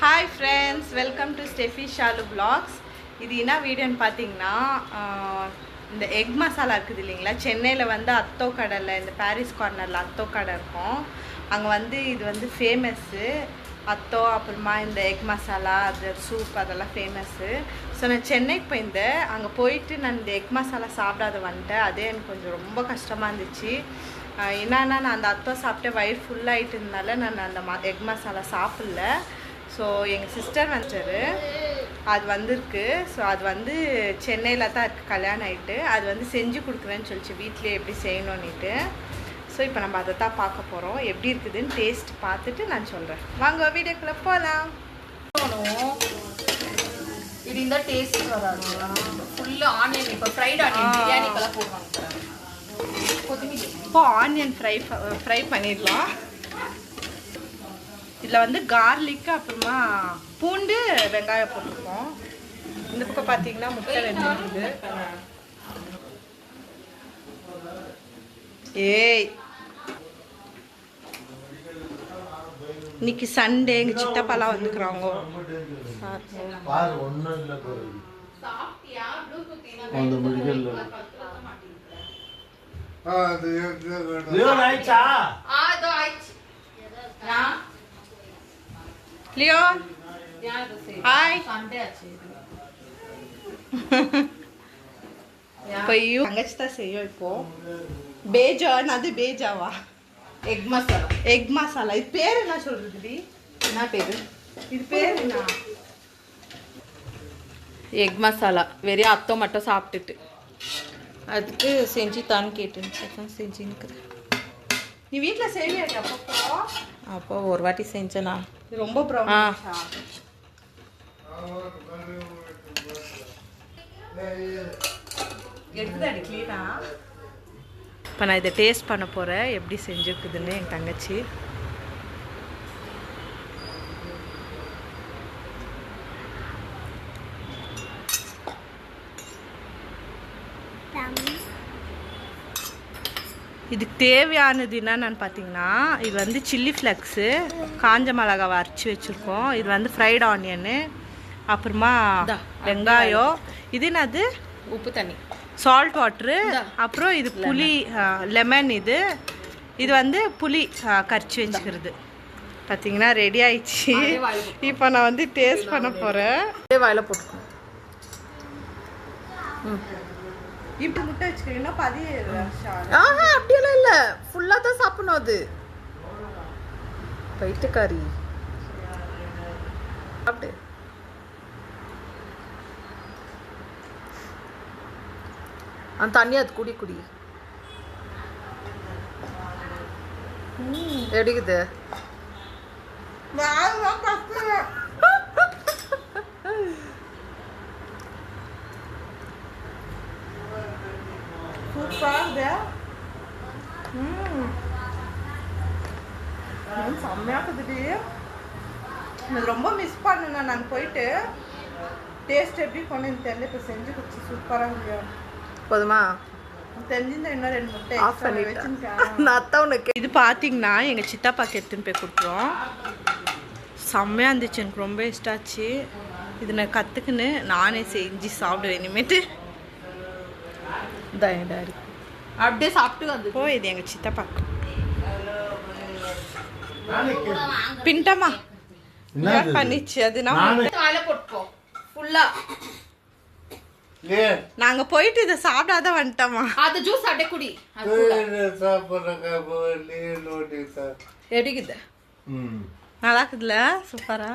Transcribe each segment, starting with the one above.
Hi friends, welcome to Steffi Shalu Vlogs. இது என்ன வீடியோன்னு பார்த்தீங்கன்னா இந்த எக் மசாலா இருக்குது இல்லைங்களா, சென்னையில் வந்து அத்தோ கடையில் இந்த பாரிஸ் கார்னரில் அத்தோ கடை இருக்கும். அங்கே வந்து இது வந்து ஃபேமஸ்ஸு அத்தோ, அப்புறமா இந்த எக் மசாலா, அது சூப் அதெல்லாம் ஃபேமஸ்ஸு. ஸோ நான் சென்னைக்கு போயிருந்தேன். அங்கே போயிட்டு நான் இந்த எக் மசாலா சாப்பிடாத வந்துட்டேன். அதே எனக்கு கொஞ்சம் ரொம்ப கஷ்டமாக இருந்துச்சு. என்னன்னா நான் அந்த அத்தோ சாப்பிட்டு வயிறு ஃபுல்லாகிட்டு இருந்தனால நான் அந்த எக் மசாலா சாப்பிடல. ஸோ எங்கள் சிஸ்டர் வந்துட்டாரு, அது வந்திருக்கு. ஸோ அது வந்து சென்னையில் தான் இருக்குது, கல்யாணம் ஆகிட்டு. அது வந்து செஞ்சு கொடுக்குறேன்னு சொல்லிச்சு வீட்டிலே எப்படி செய்யணுன்னுட்டு. ஸோ இப்போ நம்ம அதை தான் பார்க்க போகிறோம். எப்படி இருக்குதுன்னு டேஸ்ட் பார்த்துட்டு நான் சொல்கிறேன். வாங்க வீடியோக்குள்ளே போகலாம். இது இந்த டேஸ்ட் வராது. ஃபுல்லாக ஆனியன், இப்போ ஃப்ரைட் ஆனியன் பிரியாணிக்கெல்லாம் போடுவாங்க. கொத்தமல்லி இப்போ ஆனியன் ஃப்ரை பண்ணிடலாம். இதில் வந்து கார்லிக்கு, அப்புறமா பூண்டு, வெங்காயம் போட்டுருக்கோம். இந்த பக்கம் பார்த்தீங்கன்னா முட்டை வெந்துருக்குது. ஏய், இன்னைக்கு சண்டே, எங்கள் சித்தப்பாலாம் வந்துக்கிறாங்க. Leon hi. இப்போ தங்கச்சி தான் செய்யும். இப்போ பேஜா, அது பேஜாவா? எக் மசாலா. எக் மசாலா இது பேர் என்ன சொல்றது? என்ன பேரு இது பேர் என்ன? எக் மசாலா. வெறும் அத்தோ மட்டும் சாப்பிட்டுட்டு அதுக்கு செஞ்சு தான் கேட்டுன்னு செஞ்சுன்னு. நீ வீட்டில் செய்வியா அப்பப்போ? அப்போ ஒரு வாட்டி செஞ்சேனா. ரொம்ப ப்ராப்ளம். எடுத்துதாடி கிளீனா. இப்போ நான் இதை டேஸ்ட் பண்ண போகிறேன், எப்படி செஞ்சுருக்குதுன்னு என் தங்கச்சி. இதுக்கு தேவையானது என்னன்னு பார்த்தீங்கன்னா, இது வந்து சில்லி ஃப்ளெக்ஸு, காஞ்ச மிளகாவை அரைச்சி வச்சுருக்கோம். இது வந்து ஃப்ரைட் ஆனியனு, அப்புறமா வெங்காயம், இது என்னது உப்பு தண்ணி, சால்ட் வாட்ரு, அப்புறம் இது புளி, லெமன். இது வந்து புளி கரைச்சி வச்சுக்கிறது. பார்த்தீங்கன்னா ரெடி ஆயிடுச்சு. இப்போ நான் வந்து டேஸ்ட் பண்ண போகிறேன். வாயில் போட்டுக்கணும். இப்படி முட்டை வச்சுக்கிறீங்கன்னா அப்படியெல்லாம் இல்லை, ஃபுல்லாக தான் சாப்பிடணும். அது வயிற்றுக்காரி சாப்பிட்டு அந்த தண்ணி அது குடி குடி எடுக்குது. செம்மையாக்குதுடி. ரொம்ப மிஸ் பண்ணேன் நான் போயிட்டு. டேஸ்ட் எப்படி கொண்டு தெரியல. இப்போ செஞ்சு குடிச்சு சூப்பராக இருக்கு. போதுமா? தெரிஞ்சிருந்தா இன்னும் 2 முட்டை ஆஃப் பண்ணிட்டேன். இது பார்த்தீங்கன்னா எங்கள் சித்தாப்பாக்கு எடுத்துன்னு போய் கொடுத்துரும். செம்மையாக இருந்துச்சு, எனக்கு ரொம்ப இஷ்டாச்சு. இது நான் கற்றுக்குன்னு நானே செஞ்சு சாப்பிடுவேன் இனிமேட்டு. அப்படியே சாப்பிட்டு வந்து போய் இது எங்கள் சித்தப்பாக்கு பின்ட்டமா பண்ணிச்சு. அது போட்டுக்கோ ஃபுல்லா. நாங்க போயிட்டு இதை சாப்பிடாத வந்துட்டோமா. அது ஜூஸ் அடை குடி. எடுக்குது. நல்லா இருக்குதுல? சூப்பரா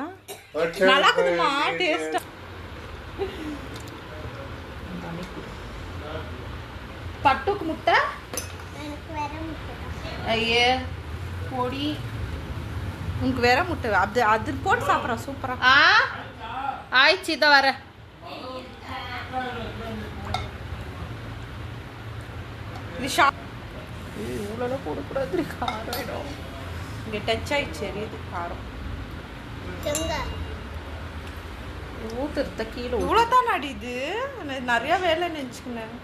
நல்லா இருக்குதுமா டேஸ்டா. பட்டுக்கு முட்டை. ஐயே பொடி. உனக்கு வேற முட்டை அது போட்டு சாப்பிட்றோம் சூப்பரா. ஆயிடுச்சு இதை வர. இவ்வளோ போடக்கூடாது, காரம். இங்கே டச் ஆயிடுச்சு, எரியுது காரம். ஊத்துறத கீழே இவ்வளோதான் அடிது. நிறைய வேலை நினச்சிக்கினேன்.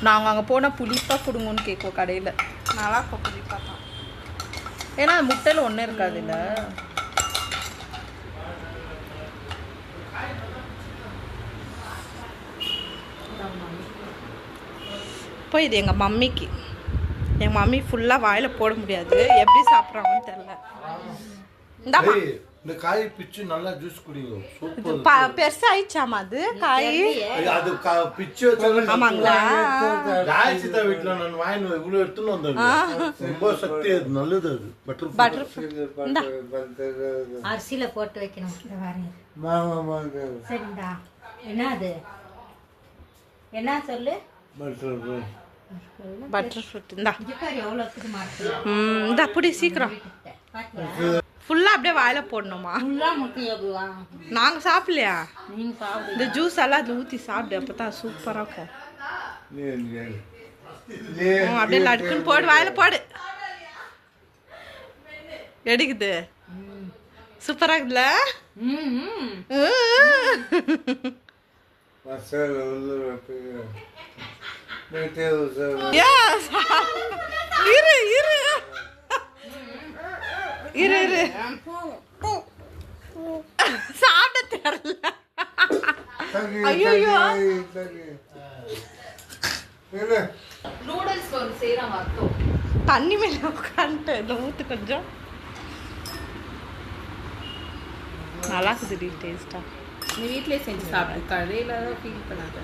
நாங்கள் அங்கே போனால் புளிப்பாக கொடுங்கன்னு கேட்குவோம் கடையில். நல்லா இருக்கும் புளிப்பாக தான். ஏன்னா முட்டையில் ஒன்றும் இருக்காது இல்லை. இப்போ இது எங்கள் மம்மிக்கு. எங்கள் மம்மி ஃபுல்லாக வாயில் போட முடியாது, எப்படி சாப்பிட்றாங்கன்னு தெரில. இந்தாம்மா இந்த காய் பிச்சு நல்லா ஜூஸ் குடிங்க. பெருசாயிடுச்சாமா அது காய்? அது பிச்சு வச்சாலும் ஆமாங்களா? ராயசிதா வீட்டுல நான் வாங்கி இவ்வளவு எடுத்துன்னு வந்தேன். ரொம்ப சக்தி, அது நல்லது. அது பட்டர் அரிசியில போட்டு வைக்கணும். சரிடா. என்ன அது? என்ன சொல்லு? Butter fruit. இந்தா எவ்வளோ மாட்டு இந்த அப்படி சீக்கிரம் ஃபுல்லாக அப்படியே வாயில போடணுமா? நாங்கள் சாப்பிடலையா? இந்த ஜூஸ் எல்லாம் அதில் ஊற்றி சாப்பிடு, அப்போ தான் சூப்பராக இருக்கும். அப்படியே லடுக்குன்னு போடு, வாயில போடு. எடுக்குது சூப்பராக இருக்குதுல்ல? இரு இரு இரு இரு சாப்பிட தெரியல. ஐயோ நூடுல்ஸ் ஒரு செய்கிறாங்க அத்தோ. தண்ணி மேலே உட்காந்துட்டு இந்த ஊற்று கொஞ்சம் நல்லா இருக்குது டேஸ்டா. நீ வீட்டிலே செஞ்சு சாப்பிடு, கடையில் தான் ஃபீல் பண்ணாத.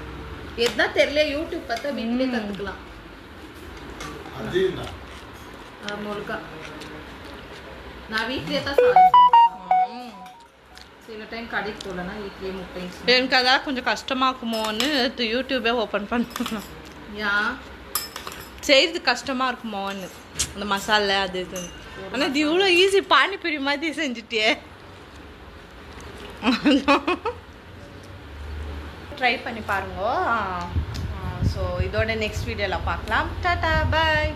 எதுதான் தெரியல, யூடியூப் பார்த்தா வீட்டிலே கற்றுக்கலாம். முழுக்கா நான் வீட்லேயே தான் சில டைம் கடைக்கு போகலன்னா வீட்லேயே முட்டை. எனக்கு அதான் கொஞ்சம் கஷ்டமாக இருக்குமோன்னு யூடியூபே ஓப்பன் பண்ணணும். ஏன் செய்கிறது கஷ்டமாக இருக்குமோன்னு அந்த மசாலா அது இது. ஆனால் இது இவ்வளோ ஈஸி, பானிபூரி மாதிரி செஞ்சுட்டியே. ட்ரை பண்ணி பாருங்க. ஸோ இதோட நெக்ஸ்ட் வீடியோவில் பார்க்கலாம். டாடா பாய்.